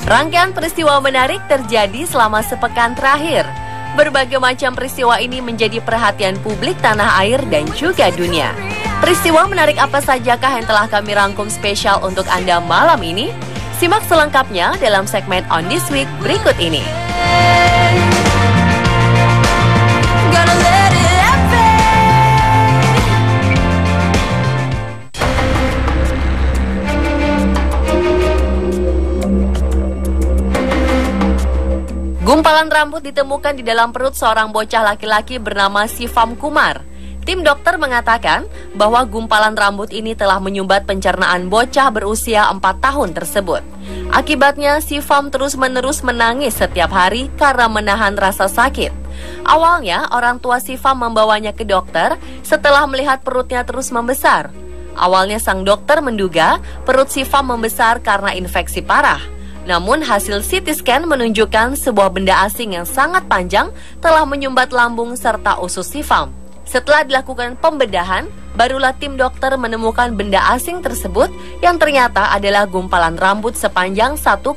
Rangkaian peristiwa menarik terjadi selama sepekan terakhir. Berbagai macam peristiwa ini menjadi perhatian publik tanah air dan juga dunia. Peristiwa menarik apa sajakah yang telah kami rangkum spesial untuk Anda malam ini? Simak selengkapnya dalam segmen On This Week berikut ini. Gumpalan rambut ditemukan di dalam perut seorang bocah laki-laki bernama Sivam Kumar. Tim dokter mengatakan bahwa gumpalan rambut ini telah menyumbat pencernaan bocah berusia 4 tahun tersebut. Akibatnya, Sivam terus-menerus menangis setiap hari karena menahan rasa sakit. Awalnya, orang tua Sivam membawanya ke dokter setelah melihat perutnya terus membesar. Awalnya, sang dokter menduga perut Sivam membesar karena infeksi parah. Namun hasil CT scan menunjukkan sebuah benda asing yang sangat panjang telah menyumbat lambung serta usus Sivam. Setelah dilakukan pembedahan, barulah tim dokter menemukan benda asing tersebut yang ternyata adalah gumpalan rambut sepanjang 1,2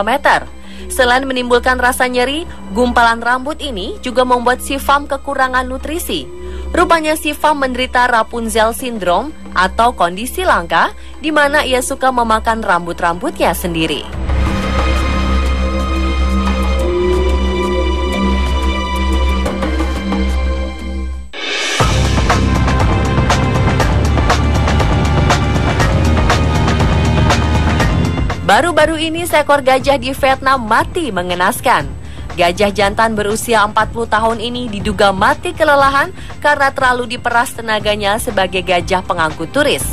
meter. Selain menimbulkan rasa nyeri, gumpalan rambut ini juga membuat Sivam kekurangan nutrisi. Rupanya Sivam menderita Rapunzel Syndrome atau kondisi langka di mana ia suka memakan rambut-rambutnya sendiri. Baru-baru ini seekor gajah di Vietnam mati mengenaskan. Gajah jantan berusia 40 tahun ini diduga mati kelelahan karena terlalu diperas tenaganya sebagai gajah pengangkut turis.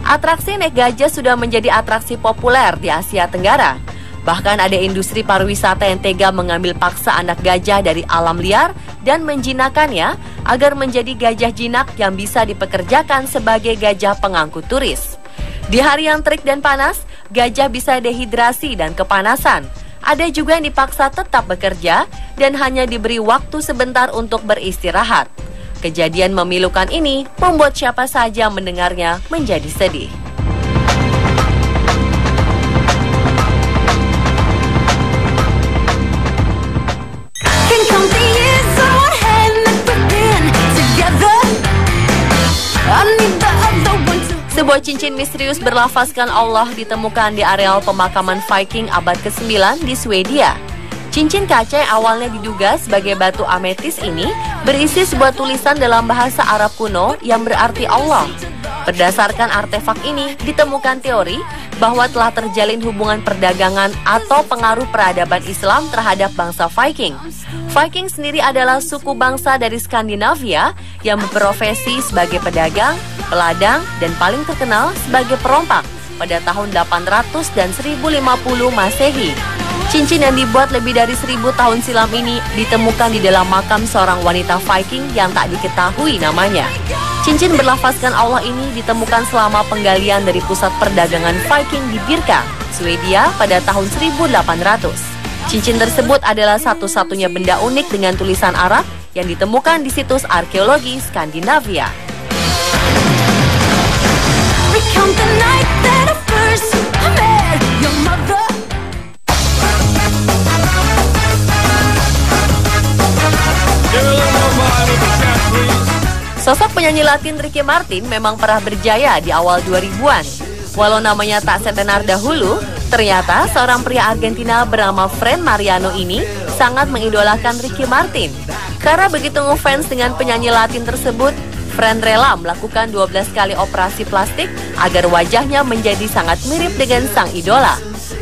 Atraksi naik gajah sudah menjadi atraksi populer di Asia Tenggara. Bahkan ada industri pariwisata yang tega mengambil paksa anak gajah dari alam liar dan menjinakannya agar menjadi gajah jinak yang bisa dipekerjakan sebagai gajah pengangkut turis. Di hari yang terik dan panas, gajah bisa dehidrasi dan kepanasan. Ada juga yang dipaksa tetap bekerja dan hanya diberi waktu sebentar untuk beristirahat. Kejadian memilukan ini membuat siapa saja mendengarnya menjadi sedih. Sebuah cincin misterius berlafazkan Allah ditemukan di areal pemakaman Viking abad ke-9 di Swedia. Cincin kaca yang awalnya diduga sebagai batu ametis ini berisi sebuah tulisan dalam bahasa Arab kuno yang berarti Allah. Berdasarkan artefak ini, ditemukan teori bahwa telah terjalin hubungan perdagangan atau pengaruh peradaban Islam terhadap bangsa Viking. Viking sendiri adalah suku bangsa dari Skandinavia yang berprofesi sebagai pedagang, peladang, dan paling terkenal sebagai perompak pada tahun 800 dan 1050 Masehi. Cincin yang dibuat lebih dari 1000 tahun silam ini ditemukan di dalam makam seorang wanita Viking yang tak diketahui namanya. Cincin berlafazkan Allah ini ditemukan selama penggalian dari pusat perdagangan Viking di Birka, Swedia pada tahun 1800. Cincin tersebut adalah satu-satunya benda unik dengan tulisan Arab yang ditemukan di situs arkeologi Skandinavia. Sosok penyanyi Latin Ricky Martin memang pernah berjaya di awal 2000-an. Walau namanya tak setenar dahulu, ternyata seorang pria Argentina bernama Fran Mariano ini sangat mengidolakan Ricky Martin. Karena begitu ngefans dengan penyanyi Latin tersebut, Fran rela melakukan 12 kali operasi plastik agar wajahnya menjadi sangat mirip dengan sang idola.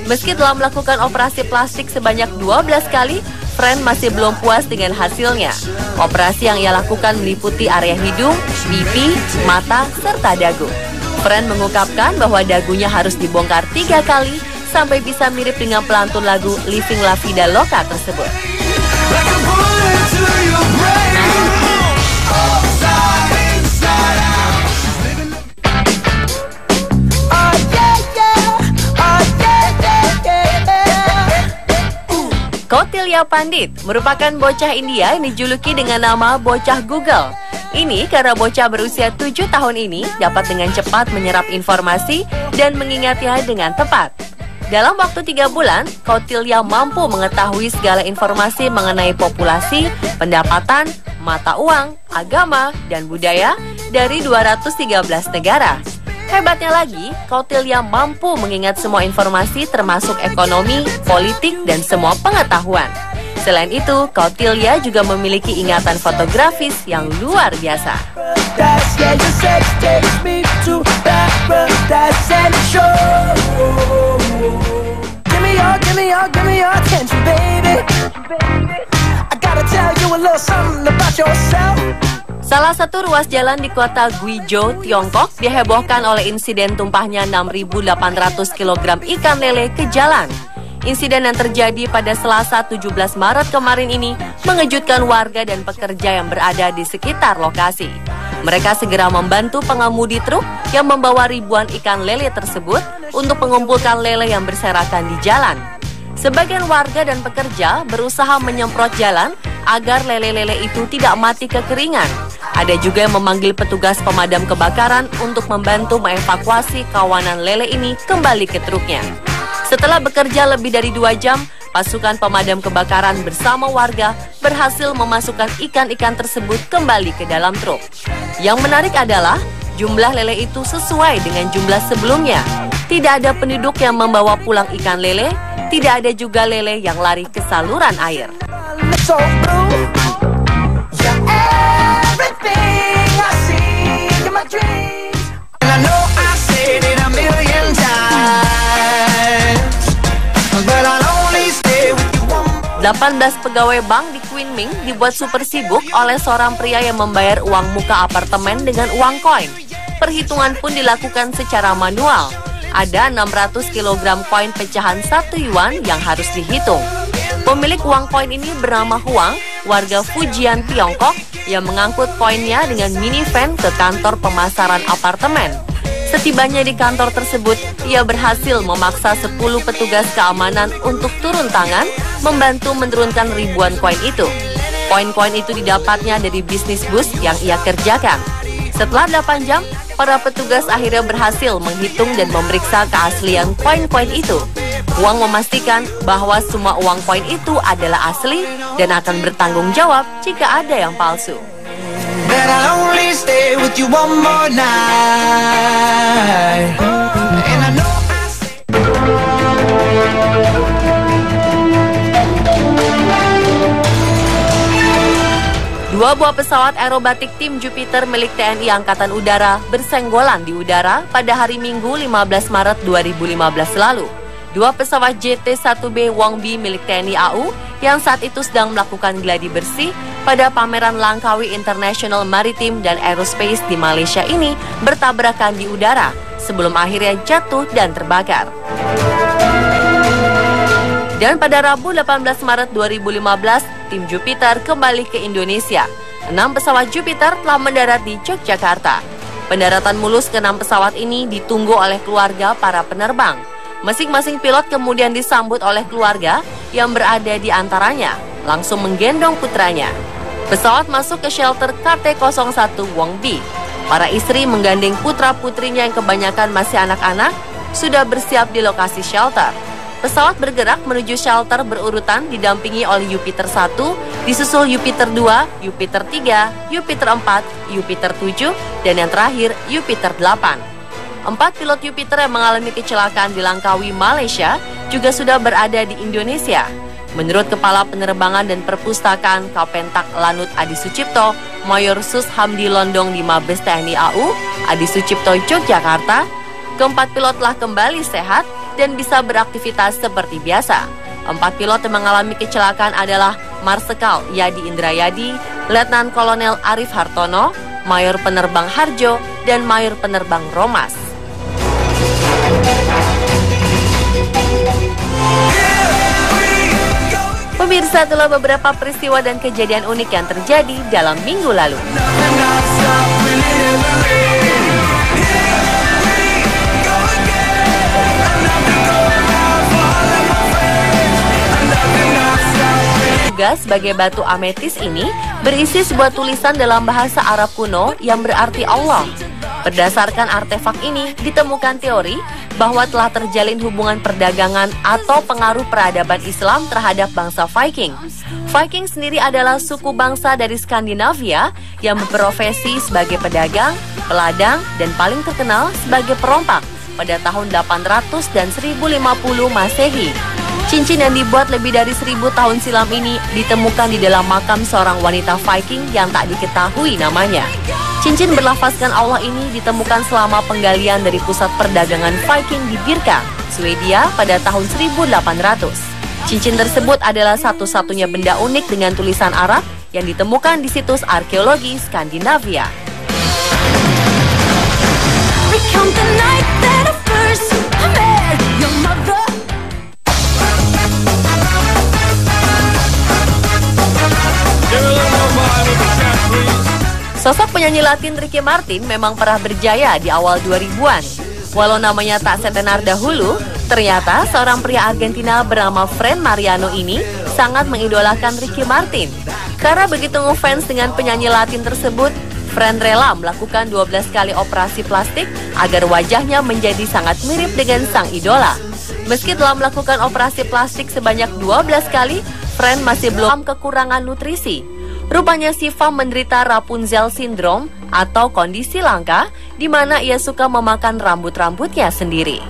Meski telah melakukan operasi plastik sebanyak 12 kali, Fran masih belum puas dengan hasilnya. Operasi yang ia lakukan meliputi area hidung, pipi, mata, serta dagu. Fran mengungkapkan bahwa dagunya harus dibongkar 3 kali sampai bisa mirip dengan pelantun lagu Living La Vida Loca tersebut. Kautilya Pandit merupakan bocah India yang dijuluki dengan nama bocah Google. Ini karena bocah berusia 7 tahun ini dapat dengan cepat menyerap informasi dan mengingatnya dengan tepat. Dalam waktu 3 bulan, Kautilya mampu mengetahui segala informasi mengenai populasi, pendapatan, mata uang, agama, dan budaya dari 213 negara. Hebatnya lagi, Kautilya mampu mengingat semua informasi termasuk ekonomi, politik, dan semua pengetahuan. Selain itu, Kautilya juga memiliki ingatan fotografis yang luar biasa. Salah satu ruas jalan di kota Guizhou, Tiongkok dihebohkan oleh insiden tumpahnya 6.800 kg ikan lele ke jalan. Insiden yang terjadi pada Selasa 17 Maret kemarin ini mengejutkan warga dan pekerja yang berada di sekitar lokasi. Mereka segera membantu pengemudi truk yang membawa ribuan ikan lele tersebut untuk mengumpulkan lele yang berserakan di jalan. Sebagian warga dan pekerja berusaha menyemprot jalan agar lele-lele itu tidak mati kekeringan. Ada juga yang memanggil petugas pemadam kebakaran untuk membantu mengevakuasi kawanan lele ini kembali ke truknya. Setelah bekerja lebih dari 2 jam, pasukan pemadam kebakaran bersama warga berhasil memasukkan ikan-ikan tersebut kembali ke dalam truk. Yang menarik adalah jumlah lele itu sesuai dengan jumlah sebelumnya. Tidak ada penduduk yang membawa pulang ikan lele, tidak ada juga lele yang lari ke saluran air. Delapan 18 pegawai bank di Kunming dibuat super sibuk oleh seorang pria yang membayar uang muka apartemen dengan uang koin. Perhitungan pun dilakukan secara manual. Ada 600 kg koin pecahan 1 yuan yang harus dihitung. Pemilik uang koin ini bernama Huang, warga Fujian, Tiongkok, yang mengangkut koinnya dengan minivan ke kantor pemasaran apartemen. Setibanya di kantor tersebut, ia berhasil memaksa 10 petugas keamanan untuk turun tangan membantu menurunkan ribuan koin itu. Koin-koin itu didapatnya dari bisnis bus yang ia kerjakan. Setelah 8 jam, para petugas akhirnya berhasil menghitung dan memeriksa keaslian koin-koin itu. Huang memastikan bahwa semua uang koin itu adalah asli dan akan bertanggung jawab jika ada yang palsu. That I'll only stay with you one more night. And I know I say... Dua buah pesawat aerobatik tim Jupiter milik TNI Angkatan Udara bersenggolan di udara pada hari Minggu 15 Maret 2015 lalu. Dua pesawat JT-1B Wangbi milik TNI AU yang saat itu sedang melakukan gladi bersih pada pameran Langkawi International Maritime dan Aerospace di Malaysia ini bertabrakan di udara sebelum akhirnya jatuh dan terbakar. Dan pada Rabu 18 Maret 2015, tim Jupiter kembali ke Indonesia. 6 pesawat Jupiter telah mendarat di Yogyakarta. Pendaratan mulus ke-6 pesawat ini ditunggu oleh keluarga para penerbang. Masing-masing pilot kemudian disambut oleh keluarga yang berada di antaranya, langsung menggendong putranya. Pesawat masuk ke shelter KT-01 Wangbi. Para istri menggandeng putra-putrinya yang kebanyakan masih anak-anak sudah bersiap di lokasi shelter. Pesawat bergerak menuju shelter berurutan didampingi oleh Jupiter 1, disusul Jupiter 2, Jupiter 3, Jupiter 4, Jupiter 7, dan yang terakhir Jupiter 8. 4 pilot Jupiter yang mengalami kecelakaan di Langkawi, Malaysia juga sudah berada di Indonesia. Menurut Kepala Penerbangan dan Perpustakaan Kapentak Lanut Adi Sucipto, Mayor Sus Hamdi Londong di Mabes TNI AU, Adi Sucipto, Yogyakarta, keempat pilot telah kembali sehat dan bisa beraktivitas seperti biasa. 4 pilot yang mengalami kecelakaan adalah Marsikal Yadi Indrayadi, Letnan Kolonel Arif Hartono, Mayor Penerbang Harjo, dan Mayor Penerbang Romas. Pemirsa, itulah beberapa peristiwa dan kejadian unik yang terjadi dalam minggu lalu. Juga sebagai batu ametis ini berisi sebuah tulisan dalam bahasa Arab kuno yang berarti Allah. Berdasarkan artefak ini, ditemukan teori bahwa telah terjalin hubungan perdagangan atau pengaruh peradaban Islam terhadap bangsa Viking. Viking sendiri adalah suku bangsa dari Skandinavia yang berprofesi sebagai pedagang, peladang, dan paling terkenal sebagai perompak pada tahun 800 dan 1050 Masehi. Cincin yang dibuat lebih dari 1000 tahun silam ini ditemukan di dalam makam seorang wanita Viking yang tak diketahui namanya. Cincin berlafazkan Allah ini ditemukan selama penggalian dari pusat perdagangan Viking di Birka, Swedia pada tahun 1800. Cincin tersebut adalah satu-satunya benda unik dengan tulisan Arab yang ditemukan di situs arkeologi Skandinavia. Sosok penyanyi Latin Ricky Martin memang pernah berjaya di awal 2000-an. Walau namanya tak setenar dahulu, ternyata seorang pria Argentina bernama Fran Mariano ini sangat mengidolakan Ricky Martin. Karena begitu ngefans dengan penyanyi Latin tersebut, Fran rela melakukan 12 kali operasi plastik agar wajahnya menjadi sangat mirip dengan sang idola. Meski telah melakukan operasi plastik sebanyak 12 kali, Fran masih belum kekurangan nutrisi. Rupanya si Fam menderita Rapunzel Syndrome atau kondisi langka di mana ia suka memakan rambut-rambutnya sendiri.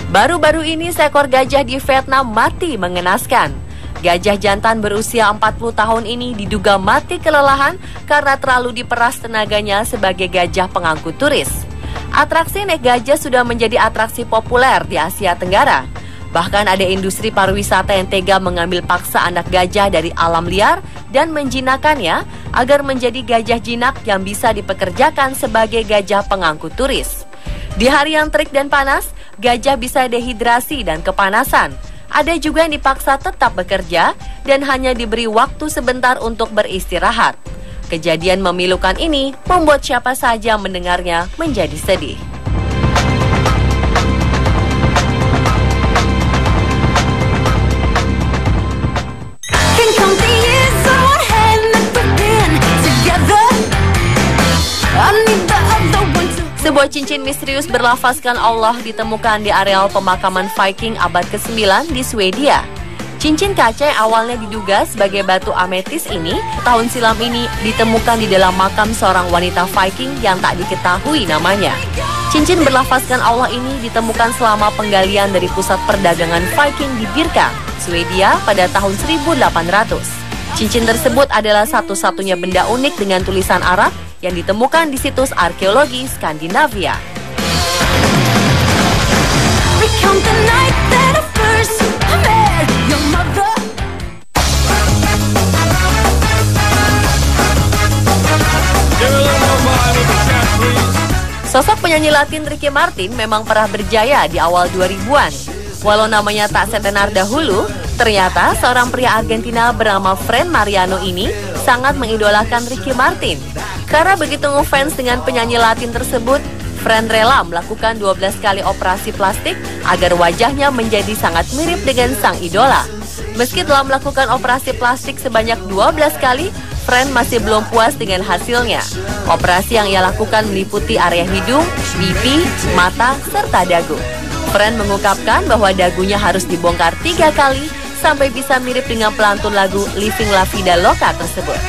Baru-baru ini seekor gajah di Vietnam mati mengenaskan. Gajah jantan berusia 40 tahun ini diduga mati kelelahan karena terlalu diperas tenaganya sebagai gajah pengangkut turis. Atraksi naik gajah sudah menjadi atraksi populer di Asia Tenggara. Bahkan ada industri pariwisata yang tega mengambil paksa anak gajah dari alam liar dan menjinakannya agar menjadi gajah jinak yang bisa dipekerjakan sebagai gajah pengangkut turis. Di hari yang terik dan panas, gajah bisa dehidrasi dan kepanasan. Ada juga yang dipaksa tetap bekerja dan hanya diberi waktu sebentar untuk beristirahat. Kejadian memilukan ini membuat siapa saja mendengarnya menjadi sedih. Sebuah cincin misterius berlafazkan Allah ditemukan di areal pemakaman Viking abad ke-9 di Swedia. Cincin kaca yang awalnya diduga sebagai batu ametis ini, tahun silam ini ditemukan di dalam makam seorang wanita Viking yang tak diketahui namanya. Cincin berlafazkan Allah ini ditemukan selama penggalian dari pusat perdagangan Viking di Birka, Swedia pada tahun 1800. Cincin tersebut adalah satu-satunya benda unik dengan tulisan Arab yang ditemukan di situs arkeologi Skandinavia. Sosok penyanyi Latin Ricky Martin memang pernah berjaya di awal 2000-an. Walau namanya tak setenar dahulu, ternyata seorang pria Argentina bernama Fran Mariano ini sangat mengidolakan Ricky Martin. Karena begitu ngefans dengan penyanyi Latin tersebut, Fran rela melakukan 12 kali operasi plastik agar wajahnya menjadi sangat mirip dengan sang idola. Meski telah melakukan operasi plastik sebanyak 12 kali, Fran masih belum puas dengan hasilnya. Operasi yang ia lakukan meliputi area hidung, pipi, mata, serta dagu. Fran mengungkapkan bahwa dagunya harus dibongkar 3 kali sampai bisa mirip dengan pelantun lagu Living La Vida Loca tersebut.